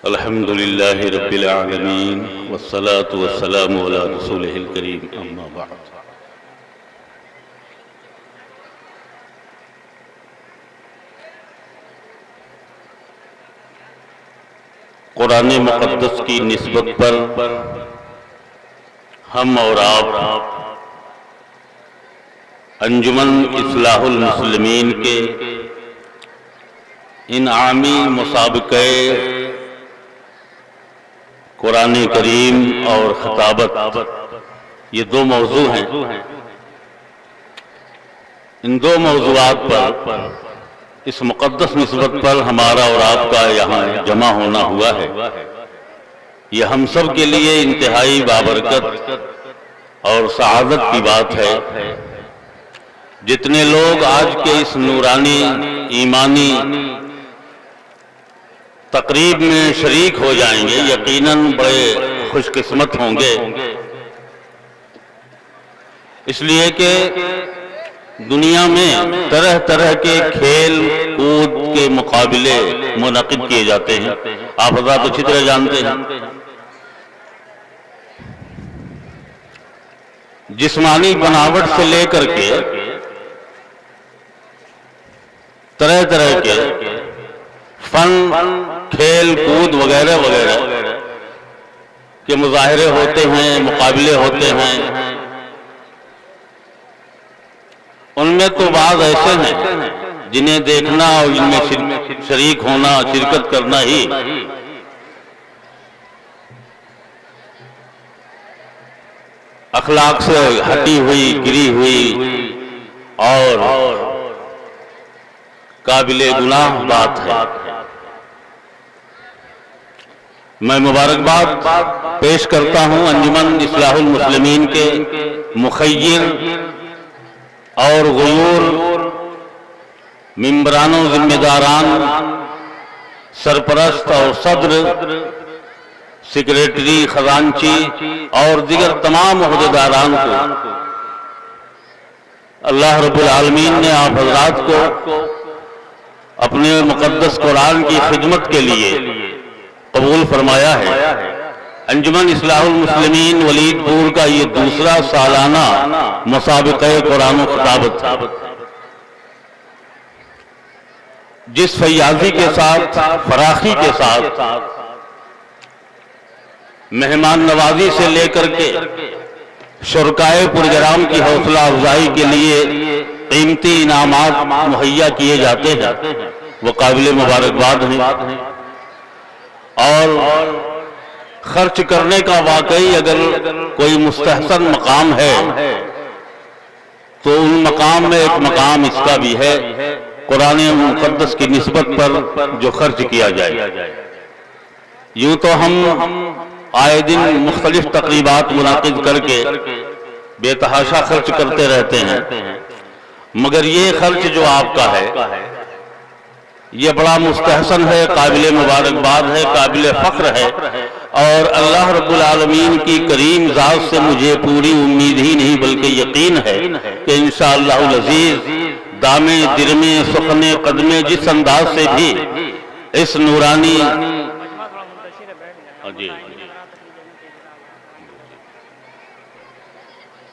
الحمد للہ رب العالمین والصلاة والسلام علی رسولہ الکریم اما بعد۔ قرآن مقدس کی نسبت پر ہم اور آپ انجمن اصلاح المسلمین کے انعامی مسابقے قرآن کریم اور خطابت، یہ دو موضوع ہیں۔ ان دو موضوعات پر اس مقدس نسبت پر ہمارا اور آپ کا یہاں جمع ہونا ہوا ہے۔ یہ ہم سب کے لیے انتہائی بابرکت اور سعادت کی بات ہے۔ جتنے لوگ آج کے اس نورانی ایمانی تقریب میں شریک ہو جائیں گے، یقیناً بڑے خوش قسمت ہوں گے، اس لیے کہ دنیا میں طرح طرح کے کھیل کود کے مقابلے منعقد کیے جاتے ہیں، آپ حضرات اچھی طرح جانتے ہیں۔ جسمانی بناوٹ سے لے کر کے طرح طرح کے فن، کھیل کود وغیرہ وغیرہ کے مظاہرے ہوتے ہیں، مقابلے ہوتے ہیں۔ ان میں تو بعض ایسے ہیں جنہیں دیکھنا اور ان میں شریک ہونا، شرکت کرنا ہی اخلاق سے ہٹی ہوئی، گری ہوئی اور قابل گناہ بات ہے۔ میں مبارکباد پیش کرتا ہوں انجمن اصلاح المسلمین کے مخیر اور غیور ممبران و ذمہ داران، سرپرست اور صدر، سیکریٹری، خزانچی اور دیگر تمام عہدیداران کو اللہ رب العالمین نے آپ حضرات کو اپنے مقدس قرآن کی خدمت کے لیے قبول فرمایا ہے۔ انجمن اصلاح المسلمین ولید پور کا یہ دوسرا سالانہ مسابقہ قرآن و خطابت، جس فیاضی کے ساتھ، فراخی کے ساتھ، مہمان نوازی سے لے کر کے شرکائے پروگرام کی حوصلہ افزائی کے لیے قیمتی انعامات مہیا کیے جاتے ہیں، وہ قابل مبارکباد ہیں۔ اور خرچ کرنے کا واقعی اگر کوئی مستحسن مقام ہے تو ان مقام میں ایک مقام اس کا بھی ہے، قرآن مقدس کی نسبت پر جو خرچ کیا جائے۔ یوں تو ہم آئے دن مختلف تقریبات منعقد کر کے بے تحاشا خرچ کرتے رہتے ہیں، مگر یہ خرچ جو آپ کا ہے یہ بڑا مستحسن ہے، قابل مبارکباد ہے، قابل فخر ہے، اور اللہ رب العالمین کی کریم ذات سے مجھے پوری امید ہی نہیں بلکہ یقین ہے کہ انشاءاللہ العزیز دامے درمے سخنے قدمے جس انداز سے بھی اس نورانی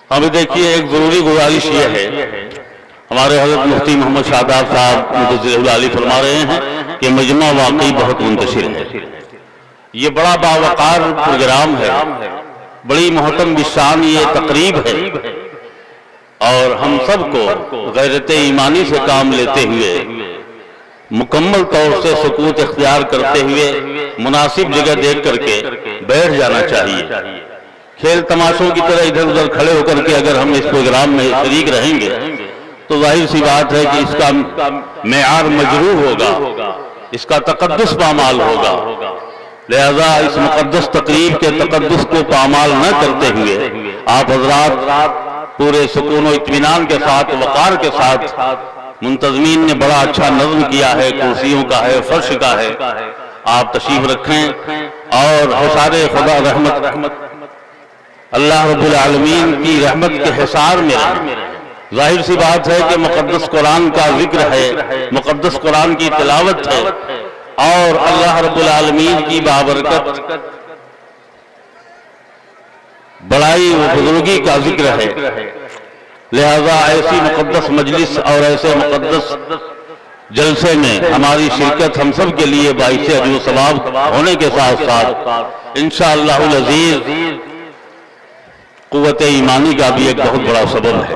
ابھی دیکھیے ایک ضروری گزارش یہ ہے، ہمارے حضرت مفتی محمد شاداب صاحب مجزل علی فرما رہے ہیں کہ مجمع واقعی بہت منتشر ہے۔ یہ بڑا باوقار پروگرام ہے، بڑی محترم بشان یہ تقریب ہے، اور ہم سب کو غیرت ایمانی سے کام لیتے ہوئے، مکمل طور سے سکوت اختیار کرتے ہوئے مناسب جگہ دیکھ کر کے بیٹھ جانا چاہیے۔ کھیل تماشوں کی طرح ادھر ادھر کھڑے ہو کر کے اگر ہم اس پروگرام میں شریک رہیں گے تو ظاہر سی بات ہے کہ اس کا معیار مجروح ہوگا، اس کا تقدس پامال ہوگا۔ لہذا اس مقدس تقریب کے تقدس کو پامال نہ کرتے ہوئے آپ حضرات پورے سکون و اطمینان کے ساتھ، وقار کے ساتھ، منتظمین نے بڑا اچھا نظم کیا ہے، کرسیوں کا ہے، فرش کا ہے، آپ تشریف رکھیں اور حصار خدا رحمت اللہ رب العالمین کی رحمت کے حصار میں رہیں۔ ظاہر سی بات ہے کہ مقدس قرآن کا ذکر ہے، مقدس قرآن کی تلاوت ہے، اور اللہ رب العالمین کی بابرکت بڑائی و بزرگی کا ذکر ہے، لہذا ایسی مقدس مجلس اور ایسے مقدس جلسے میں ہماری شرکت ہم سب کے لیے باعث اجر و ثواب ہونے کے ساتھ ساتھ انشاءاللہ العزیز قوت ایمانی کا بھی ایک بہت بڑا سبب ہے۔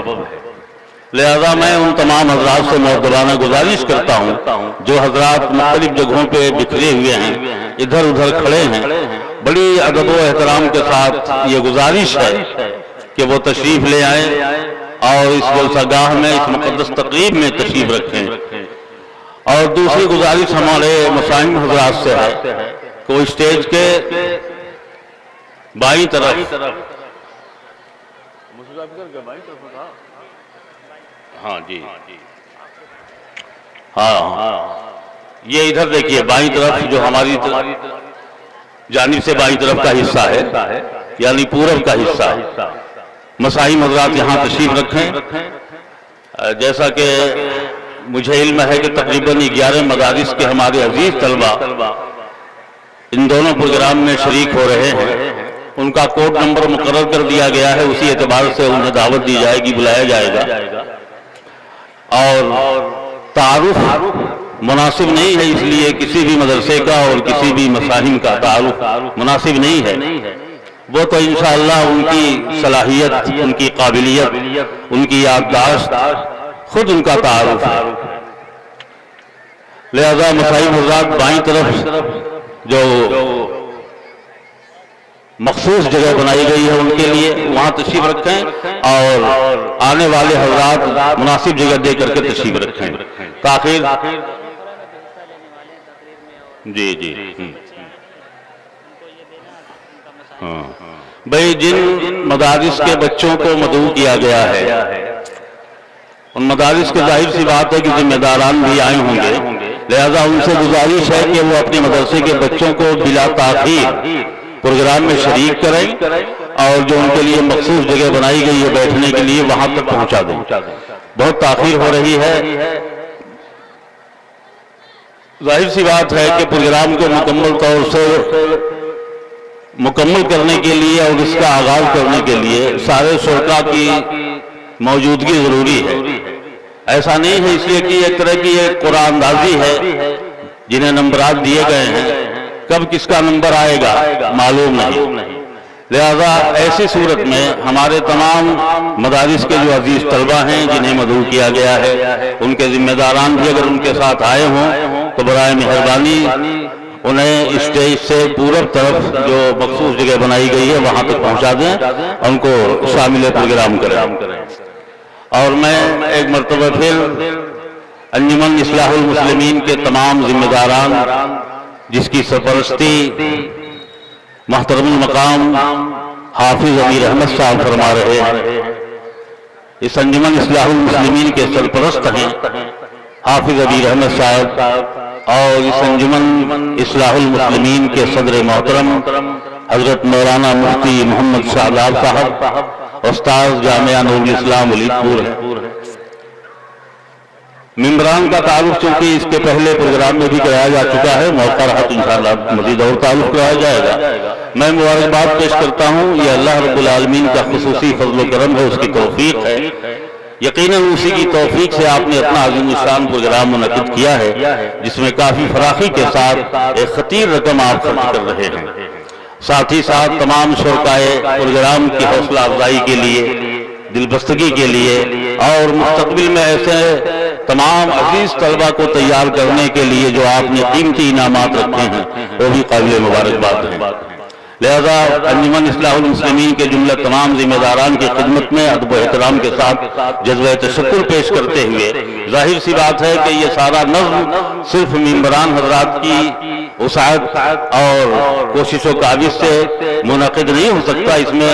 لہذا میں ان تمام حضرات سے مؤدبانہ گزارش کرتا ہوں جو حضرات مختلف جگہوں پہ بکھرے ہوئے ہیں، ادھر ادھر کھڑے ہیں، بڑی ادب و احترام کے ساتھ یہ گزارش ہے کہ وہ تشریف لے آئیں اور اس جلسہ گاہ میں، اس مقدس تقریب میں تشریف رکھیں۔ اور دوسری گزارش ہمارے مسائم حضرات سے ہے کہ وہ اسٹیج کے بائیں طرف، ہاں جی ہاں یہ ادھر دیکھیے بائیں طرف جو ہماری جانب سے بائیں طرف کا حصہ ہے، یعنی پورب کا حصہ، مسائم حضرات یہاں تشریف رکھیں۔ جیسا کہ مجھے علم ہے کہ تقریباً 11 مدارس کے ہمارے عزیز طلبہ ان دونوں پروگرام میں شریک ہو رہے ہیں، ان کا کوڈ نمبر مقرر کر دیا گیا ہے، اسی اعتبار سے انہیں دعوت دی جائے گی، بلایا جائے گا۔ اور تعارف مناسب نہیں ہے، اس لیے کسی بھی مدرسے کا اور کسی بھی مساہم کا تعارف مناسب نہیں ہے، وہ تو انشاءاللہ ان کی صلاحیت، ان کی قابلیت، ان کی یادداشت خود ان کا تعارف ہے۔ لہذا مسائل حضرات بائیں طرف جو مخصوص جگہ بنائی گئی ہے ان کے لیے وہاں تشریف رکھیں، اور آنے والے حضرات مناسب جگہ دے کر کے تشریف رکھیں تاخیر جی ہاں بھئی جن مدارس کے بچوں کو مدعو کیا گیا ہے ان مدارس کے ظاہر سی بات ہے کہ ذمہ داران بھی آئے ہوں گے، لہذا ان سے گزارش ہے کہ وہ اپنے مدرسے کے بچوں کو بلا تاخیر پروگرام میں شریک کریں اور جو ان کے لیے مخصوص جگہ بنائی گئی ہے بیٹھنے کے لیے وہاں تک پہنچا دیں۔ بہت تاخیر ہو رہی ہے، ظاہر سی بات ہے کہ پروگرام کو مکمل طور سے مکمل کرنے کے لیے اور اس کا آغاز کرنے کے لیے سارے شرکاء کی موجودگی ضروری ہے۔ ایسا نہیں ہے اس لیے کہ ایک طرح کی ایک قرآن اندازی ہے، جنہیں نمبرات دیے گئے ہیں، کب کس کا نمبر آئے گا معلوم نہیں۔ لہذا ایسی صورت میں ہمارے تمام مدارس کے جو عزیز طلبہ ہیں جنہیں مدعو کیا گیا ہے، ان کے ذمہ داران بھی اگر ان کے ساتھ آئے ہوں تو برائے مہربانی انہیں اسٹیج سے پورب طرف جو مخصوص جگہ بنائی گئی ہے وہاں تک پہنچا دیں، ان کو شامل پروگرام کریں۔ اور میں ایک مرتبہ پھر انجمن اصلاح المسلمین کے تمام ذمہ داران جس کی سرپرستی محترم المقام حافظ امیر احمد صاحب فرما رہے ہیں، اس انجمن اصلاح المسلمین کے سرپرست ہیں حافظ امیر احمد صاحب، اور اس انجمن اصلاح المسلمین کے صدر محترم حضرت مولانا مفتی محمد شاداب صاحب، استاذ جامعہ نور الاسلام ولید پور ہے۔ ممبران کا تعارف چونکہ اس کے پہلے پروگرام میں بھی کرایا جا چکا ہے، موقع رہا تو انشاءاللہ مزید اور تعارف کرایا جائے گا۔ میں مبارکباد پیش کرتا ہوں، یہ اللہ رب العالمین کا خصوصی فضل و کرم ہے، اس کی توفیق ہے، یقیناً اسی کی توفیق سے آپ نے اپنا عظیم الشان پروگرام منعقد کیا ہے جس میں کافی فراخی کے ساتھ ایک خطیر رقم آپ خرچ کر رہے ہیں۔ ساتھ ہی ساتھ تمام شرکائے پروگرام کی حوصلہ افزائی کے لیے، دلبستگی کے لیے اور مستقبل میں ایسے تمام عزیز طلبہ کو تیار کرنے کے لیے جو آپ نے قیمتی انعامات رکھے ہیں وہ بھی قابل مبارکباد ہیں۔ لہذا انجمن اصلاح المسلمین کے جملہ تمام ذمہ داران کی خدمت میں ادب و احترام کے ساتھ جذبہ تشکر پیش کرتے ہوئے ظاہر سی بات ہے کہ یہ سارا نظم صرف ممبران حضرات کی وسعت اور کوشش و کاوش سے منعقد نہیں ہو سکتا، اس میں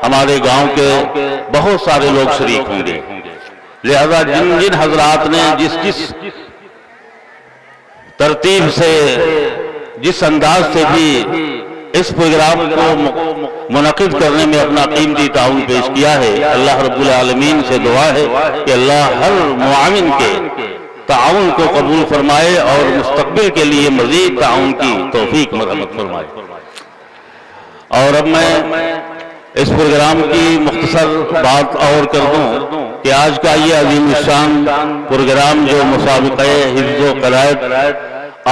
ہمارے گاؤں کے بہت سارے لوگ شریک ہوں گے۔ لہذا جن جن حضرات نے جس ترتیب سے، جس انداز سے بھی اس پروگرام کو منعقد کرنے میں اپنا قیمتی تعاون پیش کیا ہے، اللہ رب العالمین سے دعا ہے کہ اللہ ہر معاون کے تعاون کو قبول فرمائے اور مستقبل کے لیے مزید تعاون کی توفیق مرحمت فرمائے۔ اور اب میں اس پروگرام کی مختصر بات اور کر دوں کہ آج کا یہ عظیم الشان پروگرام جو مسابقہ حفظ و قرائت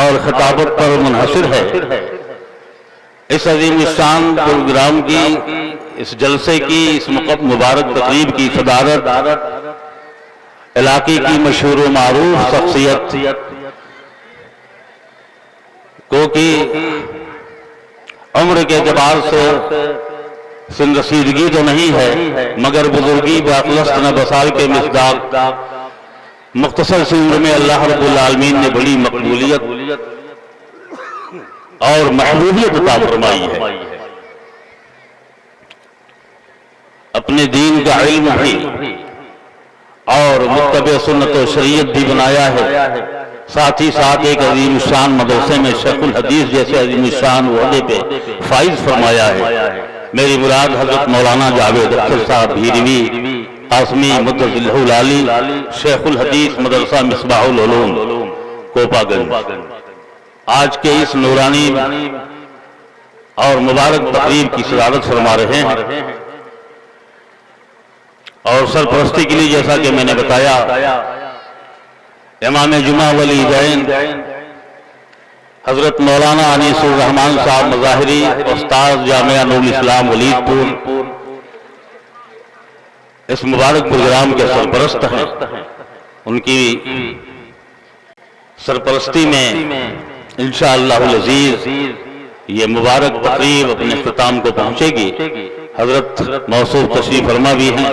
اور خطابت پر منحصر ہے، اس عظیم الشان پروگرام کی، اس جلسے کی، اس مبارک تقریب کی صدارت علاقے کی مشہور و معروف شخصیت کو کی عمر کے اعتبار سے سن رسیدگی تو نہیں ہے، مگر بزرگی باقلست نہ بسال کے مصداق مختصر سی عمر میں اللہ رب العالمین نے بڑی مقبولیت اور محبوبیت عطا فرمائی ہے۔ اپنے دین کا علم بھی اور متبع سنت و شریعت بھی بنایا ہے، ساتھ ہی ساتھ ایک عظیم الشان مدرسے میں شیخ الحدیث جیسے عظیم الشان عہدے پہ فائز فرمایا ہے۔ میری مراد حضرت مولانا جاوید اختر صاحب بھیروی قاسمی مدظ اللہ العالی شیخ الحدیث مدرسہ مصباح العلوم کوپا گنج آج کے اس نورانی اور مبارک تقریب کی صدارت فرما رہے ہیں، اور سرپرستی کے لیے جیسا کہ میں نے بتایا امام جمعہ والعیدین حضرت مولانا انیس الرحمان صاحب مظاہری استاد جامعہ نور الاسلام ولید پور اس مبارک پروگرام کے سرپرست ہیں۔ ان کی سرپرستی میں انشاءاللہ العزیز یہ مبارک تقریب اپنے اختتام کو پہنچے گی۔ حضرت موصوف تشریف فرما بھی ہیں،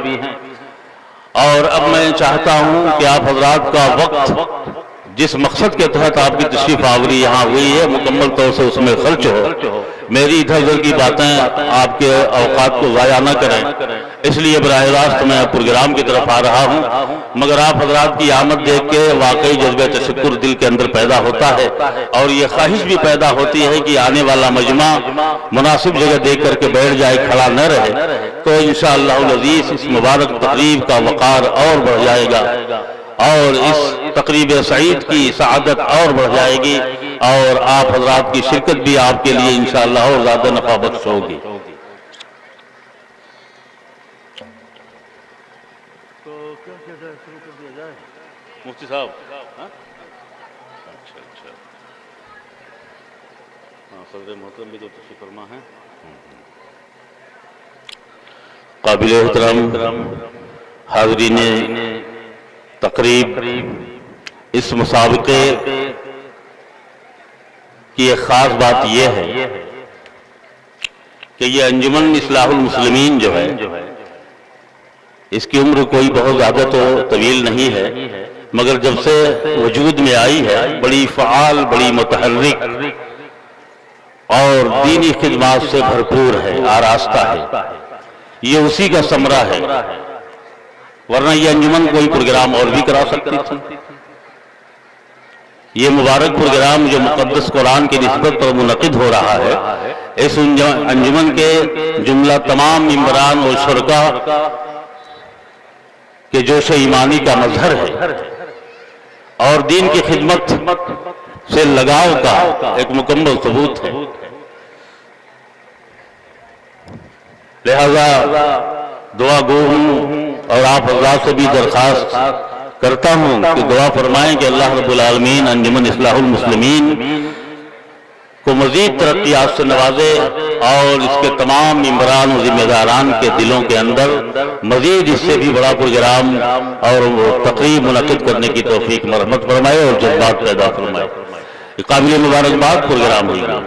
اور اب میں چاہتا ہوں کہ آپ حضرات کا وقت جس مقصد کے تحت آپ کی تشریف آوری یہاں ہوئی ہے مکمل طور سے اس میں خرچ ہو، میری ادھر ادھر کی باتیں آپ کے اوقات کو ضائع نہ کریں، اس لیے براہ راست میں پروگرام کی طرف آ رہا ہوں، مگر آپ حضرات کی آمد دیکھ کے واقعی جذبہ تشکر دل کے اندر پیدا ہوتا ہے، اور یہ خواہش بھی پیدا ہوتی ہے کہ آنے والا مجمع مناسب جگہ دیکھ کر کے بیٹھ جائے، کھڑا نہ رہے، تو انشاءاللہ العزیز اس مبارک تقریب کا وقار اور بڑھ جائے گا، اور اس تقریب سعید کی سعادت اور بڑھ جائے گی، اور آپ حضرات کی شرکت بھی آپ کے لیے انشاءاللہ اور زیادہ نفع بخش ہوگی۔ تو کیا کہتا ہے، شروع کر دیا جائے مفتی صاحب؟ اچھا صدر محترم بھی تو تشریف فرما ہے، قابل احترام حاضرین تقریب، اس مسابقے کی ایک خاص بات یہ ہے کہ یہ انجمن اصلاح المسلمین جو ہے اس کی عمر کوئی بہت زیادہ تو طویل نہیں ہے، مگر جب سے وجود میں آئی ہے بڑی فعال، بڑی متحرک اور دینی خدمات سے بھرپور ہے، آراستہ ہے۔ یہ اسی کا ثمرہ ہے، ورنہ یہ انجمن کوئی پروگرام اور بھی کرا سکتی تھی۔ یہ مبارک پروگرام جو مقدس قرآن کی نسبت پر منعقد ہو رہا ہے، اس انجمن کے جملہ تمام ممبران اور شرکاء کے جوش ایمانی کا مظہر ہے، اور دین کی خدمت سے لگاؤ کا ایک مکمل ثبوت ہے۔ لہذا دعا گو ہوں، اور آپ حضرات سے بھی درخواست کرتا ہوں کہ دعا فرمائیں کہ اللہ رب العالمین انجمن اصلاح المسلمین کو مزید ترقیات سے نوازے، اور اس کے تمام ممبران و ذمہ داران کے دلوں کے اندر مزید اس سے بھی بڑا پروگرام اور تقریب منعقد کرنے کی توفیق مرحمت فرمائے اور جذبات پیدا فرمائے۔ قابل مبارکباد پروگرام ہوئی گا۔